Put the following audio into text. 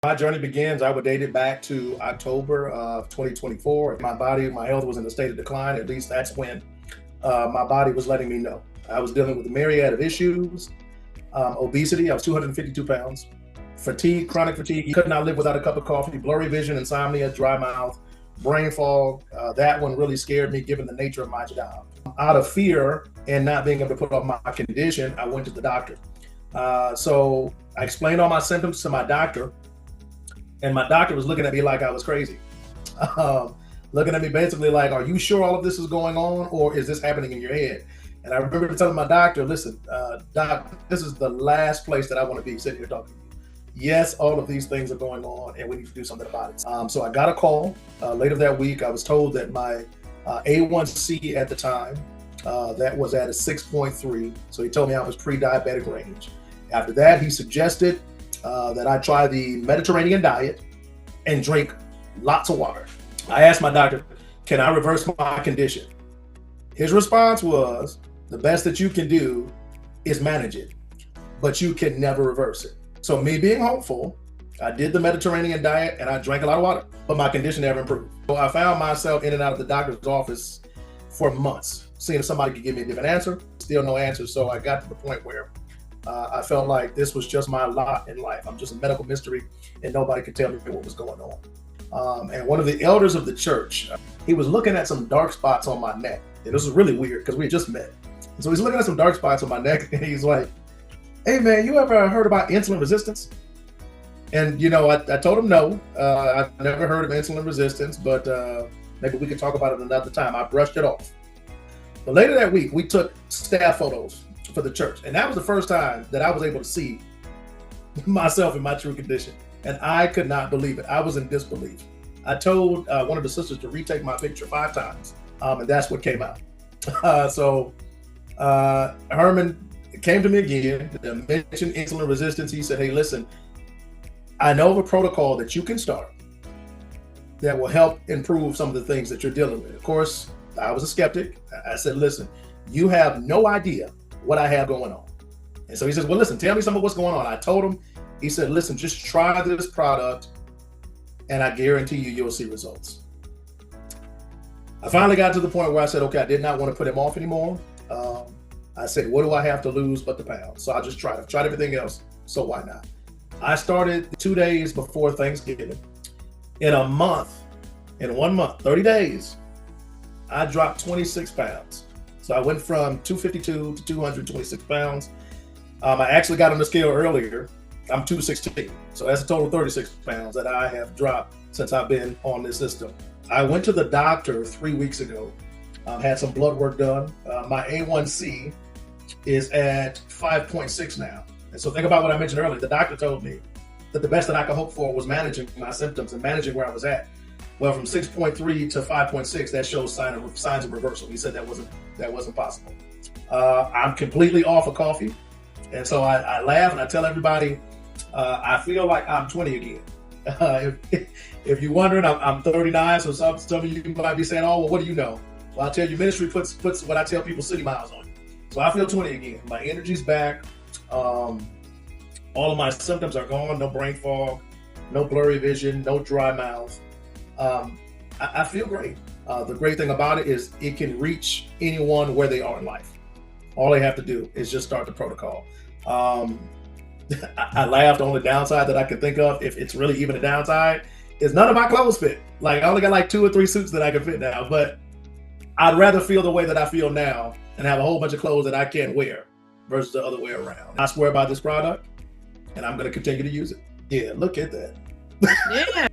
My journey begins, I would date it back to October of 2024. My body, my health was in a state of decline. At least that's when my body was letting me know. I was dealing with a myriad of issues, obesity. I was 252 pounds, fatigue, chronic fatigue. You could not live without a cup of coffee, blurry vision, insomnia, dry mouth, brain fog. That one really scared me given the nature of my job. Out of fear and not being able to put off my condition, I went to the doctor. So I explained all my symptoms to my doctor. And my doctor was looking at me like I was crazy. Looking at me basically like, are you sure all of this is going on, or is this happening in your head? And I remember telling my doctor, listen, doc, this is the last place that I want to be sitting here talking to you. Yes, all of these things are going on and we need to do something about it. So I got a call later that week. I was told that my A1C at the time, that was at a 6.3. So he told me I was pre-diabetic range. After that, he suggested that I try the Mediterranean diet and drink lots of water. I asked my doctor, can I reverse my condition? His response was, the best that you can do is manage it, but you can never reverse it. So me being hopeful, I did the Mediterranean diet and I drank a lot of water, but my condition never improved. So I found myself in and out of the doctor's office for months, seeing if somebody could give me a different answer. Still no answer. So I got to the point where I felt like this was just my lot in life. I'm just a medical mystery and nobody could tell me what was going on. And one of the elders of the church, he was looking at some dark spots on my neck. And this was really weird because we had just met. And so he's looking at some dark spots on my neck and he's like, hey man, you ever heard about insulin resistance? And you know, I told him no, I've never heard of insulin resistance, but maybe we could talk about it another time. I brushed it off. But later that week, we took staff photos for the church. And that was the first time that I was able to see myself in my true condition. And I could not believe it. I was in disbelief. I told one of the sisters to retake my picture 5 times. And that's what came out. So Herman came to me again, mentioned insulin resistance. He said, hey, listen, I know of a protocol that you can start that will help improve some of the things that you're dealing with. Of course, I was a skeptic. I said, listen, you have no idea what I have going on. And so he says, well, listen, tell me some of what's going on. I told him, he said, listen, just try this product and I guarantee you'll see results. I finally got to the point where I said, okay, I did not want to put him off anymore. I said, what do I have to lose but the pounds? So I just tried it. I've tried everything else, so why not? I started 2 days before Thanksgiving. In 1 month, 30 days, I dropped 26 pounds. So I went from 252 to 226 pounds. I actually got on the scale earlier. I'm 216. So that's a total of 36 pounds that I have dropped since I've been on this system. I went to the doctor 3 weeks ago, had some blood work done. My A1C is at 5.6 now. And so think about what I mentioned earlier. The doctor told me that the best that I could hope for was managing my symptoms and managing where I was at. Well, from 6.3 to 5.6, that shows signs of reversal. He said that wasn't possible. I'm completely off of coffee. And so I laugh and I tell everybody, I feel like I'm 20 again. If you're wondering, I'm 39. So some of you might be saying, oh, well, what do you know? Well, I'll tell you, ministry puts what I tell people city miles on you. So I feel 20 again. My energy's back. All of my symptoms are gone. No brain fog, no blurry vision, no dry mouth. I feel great. The great thing about it is it can reach anyone where they are in life. All they have to do is just start the protocol. I laughed. On the downside that I could think of, if it's really even a downside, is none of my clothes fit. Like I only got like 2 or 3 suits that I can fit now, but I'd rather feel the way that I feel now and have a whole bunch of clothes that I can't wear versus the other way around. I swear by this product and I'm going to continue to use it. Yeah, look at that. Yeah.